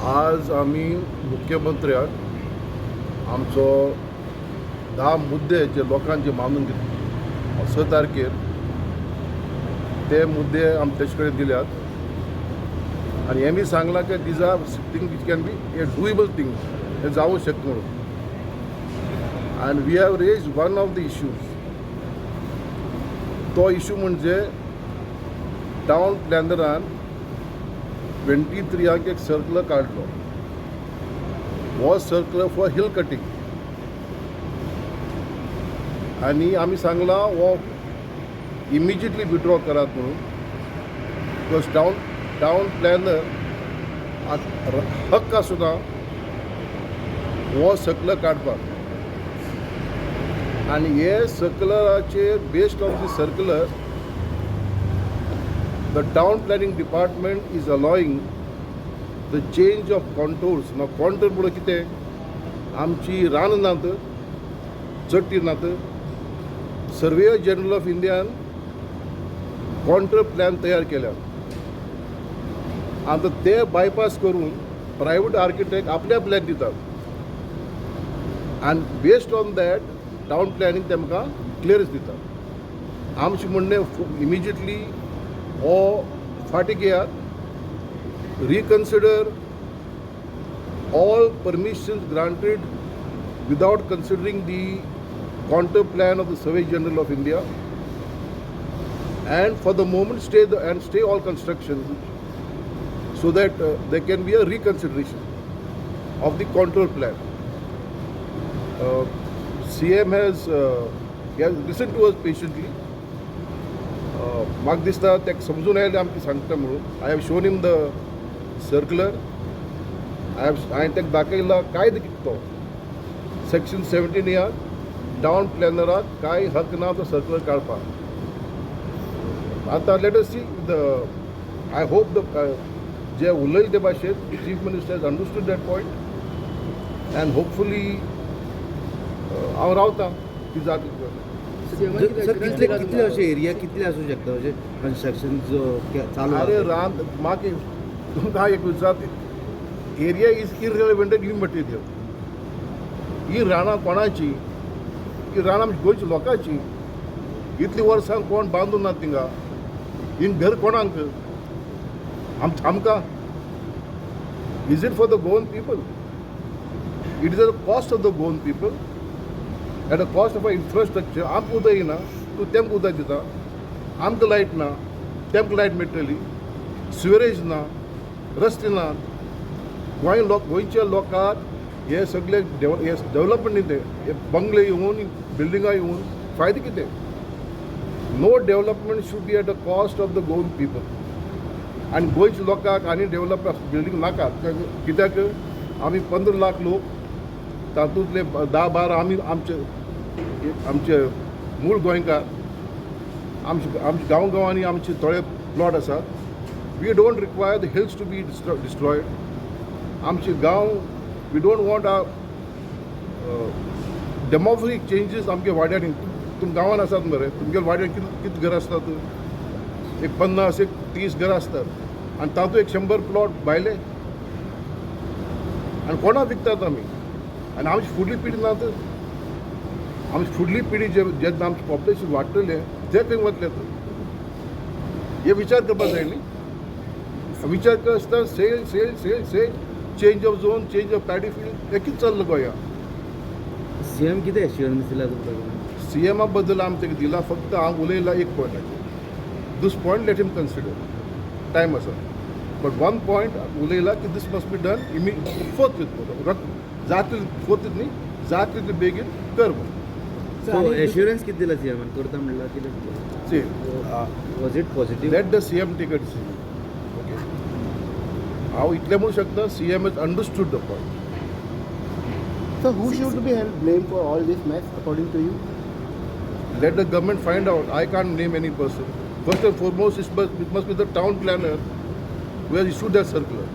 आज आम्ही मुख्यमंत्र्याक आमचो 10 मुद्दे जे लोकांचे मानून घेतले 6 तारखेर ते मुद्दे आमी तेजे कडेन दिल्यात आनी हें बी सांगलां की these are thing which can be a doable thing हे जावं शकता म्हणून. And we have raised one of the issues. तो इश्यू म्हणजे टावन प्लॅनरान 23 एक सर्कुलर काढलो. हो सर्कुलर फॉर हिल कटिंग आणि आम्ही सांगला हो इमिजिएटली विड्रॉ करात म्हणून. बिकॉज टावन प्लॅनर हक्क आसुना हो सर्कुलर काडपाक. आणि हे सर्कुलराचेर based on the circular the town planning department is allowing the change of contours. Now contour म्हणजे कितें आमची रान नात चट्टी नात. Surveyor general of Indian contour plan तयार केल्या. आता ते बायपास करून प्रायव्हेट आर्किटेक्ट आपल्या प्लॅन दितात आणि based on that town planning तेमकां क्लियरन्स दिता. आमचे म्हणणें इमिजिएटली or फाटी घेयात, reconsider all permissions granted without considering the contour plan of the Survey General of India, and for the moment stay all construction so that there can be a reconsideration of the contour plan. CM has listened to us patiently. म्हाका दिसता तेका समजून आयलें आमकां सांगता म्हणून. I have shown him the circular. हांवें तेका दाखयला कायदो कितें तो. सेक्शन 17 ह्या टावन प्लॅनराक कांय हक ना तो सर्कुलर काडपाक. आतां let us see the I hope the जे उलयले ते भाशेन chief minister has understood that point and hopefully हांव रावतां की जाता. सर कितले असे एरिया कितले असू शकता म्हणजे कन्स्ट्रक्शन चालू. अरे रान म्हाका तुमकां एक विचारत एरिया इज इररिलेवंट इन मटेरियल. ही रानां कोणाची? ही रानां आमच्या गोंयच्या लोकांची. इतली वर्सां कोण बांदून ना थिंगा. ही घर कोणाक? आमकां. Is it for the Goan people? It is a cost of the Goan people. Eight the cost of infrastructure. आमकां उदक येना तूं तेमकां उदक दिता. आमकां लायट ना तेमकां लायट मेळटली. सिवरेज ना, रस्ते ना. गोंयच्या लोकांक हे सगळे डेव्हलपमेंट हे बंगले येवन बिल्डिंगां येवन फायदो कितें? No development should be at the cost of the Goan people. आनी गोंयच्या लोकांक आनी डेव्हलप बिल्डींग नाका. कित्याक आमी 15 लाख लोक तातूंतले 10-12 आमी आमचे मूळ गोंयकार. आमच्या गांवांनी आमचे थोडे प्लॉट आसात. We don't require the hills to be destroyed. आमचे गांव we don't want a demographic changes आमच्या वाड्यांनी. तुम गांवांत आसात मरे. तुमच्या वाड्यान कितले घरां आसतात? एक 50 एक 30 घरां आसतात आनी तातूंत एक 100 प्लॉट भायले. आनी कोणाक विकतात आमी? आनी आमची फुडली पिढी ना तर आमची फुडली पिढी जेन्ना आमचें पॉप्युलेशन वाडटलें ते खंय वतले तर? हे विचार करपाक जाय न्ही. विचार करता सेल change of zone, change of paddy field हे कितें चल्लां गोंया? सीएम कितें एश्युरन्स दिला तुमकां? सीएमा बद्दल आमी तेका दिला. फक्त हांव उलयलां एक पॉयंटाचेर. This point let him consider. Time आसा. बट वन पॉयंट उलयला की these must be done forth जातली न्ही जातली तितले बेगीन कर म्हणून. सो एश्युरन्स कितें दिला सीएमान करता म्हणल्यार कितें was it positive? Let the CM take a decision. Okay. हांव इतलें म्हणूं शकता CM has understood the point. So who should be held blame for all this mess according to you? Let the government find out. I can't name any person. First and foremost, it must be the town planner who has issued that circular.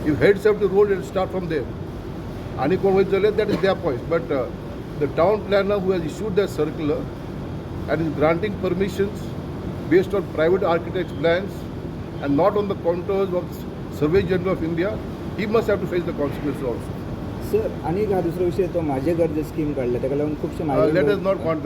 If heads have to roll, it will start from there. Ani kon wait chale, that is their point. But the town planner who has issued that circular and is granting permissions based on private architects' plans and not on the contours of the Survey General of India he must have to face the consequences also. Sir आणि एक हा दुसरा विषय तो माझे गरजे scheme काढला ताका लागून खुबशे Let us not want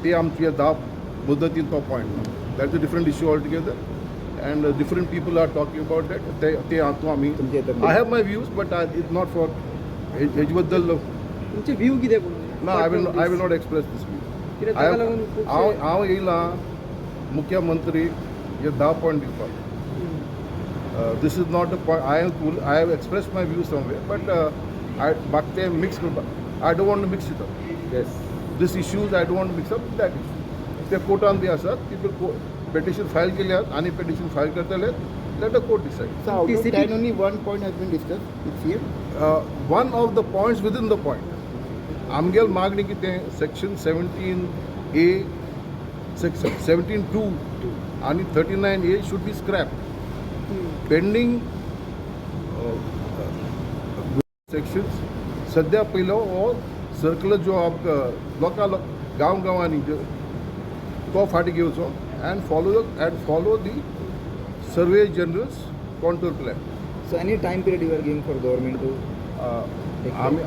ते आमची 10 मुदतीन तो point that's a different issue all together and different people are talking about that ते हातू आमी तुमचे I have my views but it's not for हेजे बद्दल तुमचे व्ह्यू कितें पूण ना I will not express this view कित्याक ताका लागून खुबशे हांव येयलां मुख्यमंत्री हे 10 पॉईंट दिवपाक this is not a point. I have expressed my view somewhere, but म्हाका ते mix करपाक I don't want to mix it up. Yes These issues I don't want to mix up with that issue. ते कोर्टान B आसात people petition file केल्यात आनी petition file करतले let the court decide. So out of TCP 10, only one point has been discussed with CM. One of the points within the point. आमगेल मागणी कितें section 17A, section 17(2) आनी 39A should be scrapped. Pending sections सध्या पयलो हो circular जो आमकां लोकां गांवांनी तो फाटी घेवचो and follow the survey generals contour plan. So any time period you are giving for government to आमी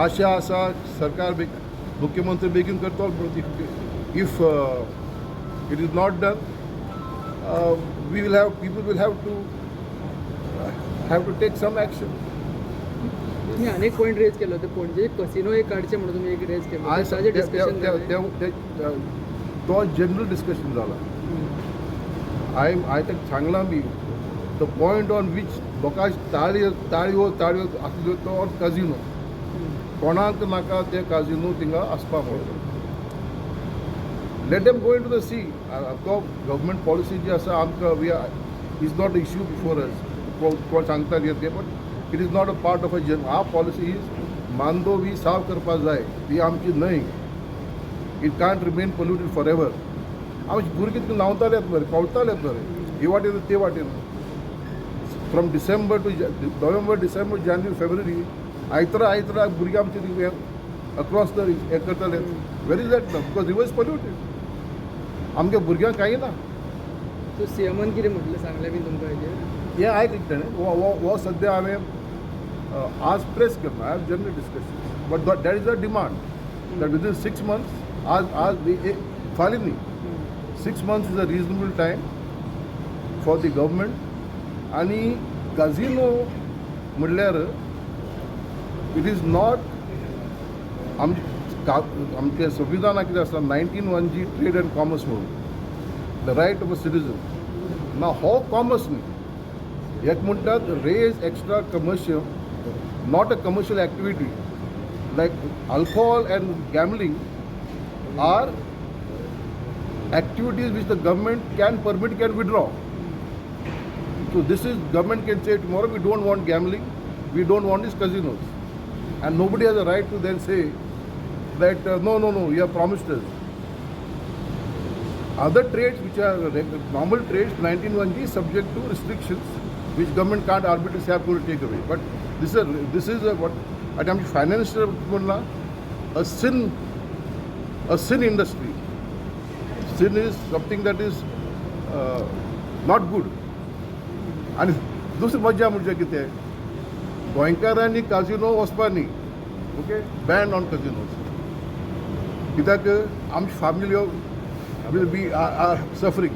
आशा आसा सरकार मुख्यमंत्री बेगीन करतो. If it is not done people will have to take some action. तुम्ही अनेक पॉईंट रेज केलो ते पणजे कसिनो एक काडचे म्हणून तुम्ही एक रेज केलो ताजे डिस्कशन तो जनरल डिस्कशन जाला. आय तेका सांगलां बी द पॉयंट ऑन वीच लोकांची ताळयो आसल्यो तो काजिनो कोणाक नाका ते काजिनो थिंगा आसपाक म्हणून let them go into the sea. तो गव्हर्मेंट पॉलिसी जी आसा आमकां is not issue before us कोण सांगता येते but it is not a part of our policy is Mandovi साफ करपाक जाय ती आमची न्हय. It can't remain polluted forever. आमचे भुरगे तितून न्हांवतालेत बरे पळतालेत बरे हे वाटेन ते वाटेन फ्रॉम डिसेंबर टू नोव्हेंबर डिसेंबर जानेवारी फेब्रुवारी आयतरा भुरगे आमचे अक्रॉस द हें करताले. Where is that because rivers polluted आमच्या भुरग्यांक कांय ना. सो सीएमान कितें म्हटलें सांगलें बी तुमकां हेजेर हें आयकलें ताणें हो सद्या हांवें आज प्रेस करना I have general discussion but that is a demand that within 6 months आज फाल्यां न्ही 6 months is a reasonable time for the government. आनी काजिनो म्हणल्यार इट इज नॉट आमचे संविधानाक कितें आसा 19(1) ट्रेड एंड कॉमर्स म्हणून the right of a citizen. ना हो कॉमर्स न्ही एक म्हणटात res extra commercial not a commercial activity like alcohol and gambling are activities which the government can permit, can withdraw. So this is, government can say tomorrow we don't want gambling, we don't want these casinos. And nobody has a right to then say that no, you have promised us. Other trades which are normal trades, 19(1) is subject to restrictions which government can't arbitrarily say to take away. But this is what at times financial a sin industry. Sin is something that is not good. आणि दुसरी मजा म्हणजे कितें गोंयकारांनी काजिनो वचपा न्ही. Okay ban on काजिनोज कित्याक आमची फॅमिली विल बी सफरींग.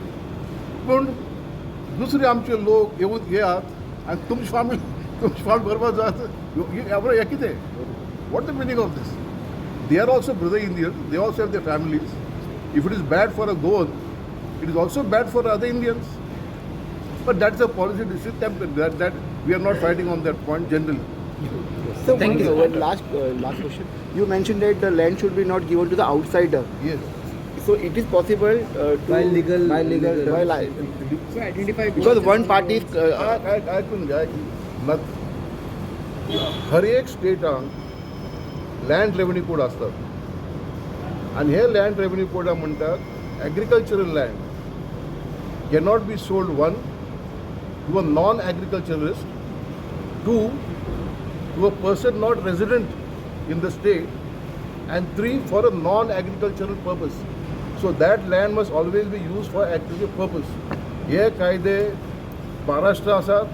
पूण दुसरे आमचे लोक येवन येयात आनी तुमची फॅमिली बरबाद जात हे कितें what the meaning of this. They are also brother Indians, they also have their families. If it is bad for a Goan, it is also bad for other Indians. But that's a policy decision that we are not fighting on that point generally. So one last question. You mentioned that the land should be not given to the outsider. Yes. So it is possible to by legal so identify because one party is I couldn't. हर एक स्टेटान land revenue code असतात आणि हे land revenue कोडा म्हणटात agricultural land cannot be sold one to a non agriculturalist, to a person not resident in the state, and 3 for a non-agricultural purpose. So that land must always be used for agricultural purpose. हे कायदे महाराष्ट्र आसात,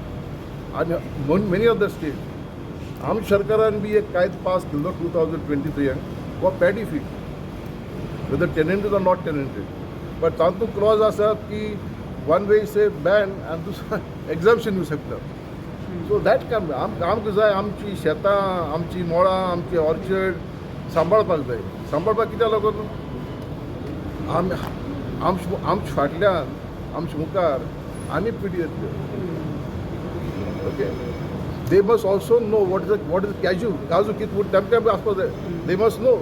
आणि many of the state आम सरकारान B एक कायदो पास केल्लो 2023 वो paddy field whether tenanted or not tenanted but तातूंत क्लॉज आसा की वन वे से बॅन आनी दुसरो एग्जाम्शन दिवं शकता सो दॅट काम आमकां जाय आमची शेतां आमची मळां आमचे ऑर्चर्ड सांबाळपाक जाय सांबाळपाक कित्याक लागून आमच्या फाटल्यान आमच्या मुखार आनी पिढी येतल्यो okay they must also know what is काजू कित तेमकां बी आसपाक जाय they must know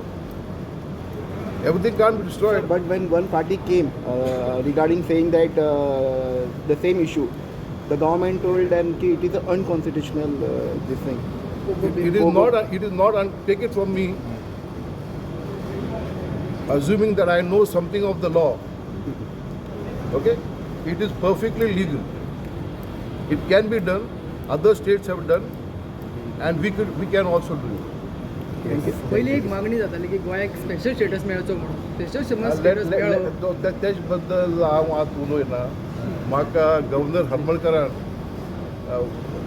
everything can't be destroyed. But when one party came regarding saying that the same issue, the government told them that it is an unconstitutional this thing. It is not. Take it from me. Assuming that I know something of the law, okay, it is perfectly legal. It can be done. Other states have done, and we can also do it. पहिली एक मागणी जाताली की गोंयाक special status मेळचो म्हणून special status मेळ्ळो तेच बद्दल हांव आतां उलोयना म्हाका गव्हर्नर हरमळकरान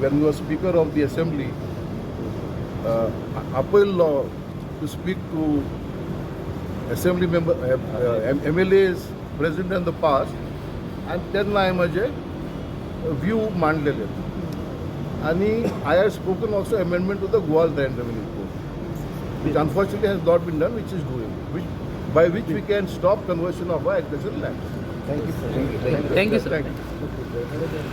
when you are speaker of the assembly आपयल्लो to speak to assembly member MLAs president in the past आनी तेन्ना हांवें म्हजे व्यू मांडलेले आनी I have spoken also amendment to the Goa land revenue code which unfortunately has not been done, which is doing, by which we can stop conversion of our agricultural lands. Thank you. Thank you sir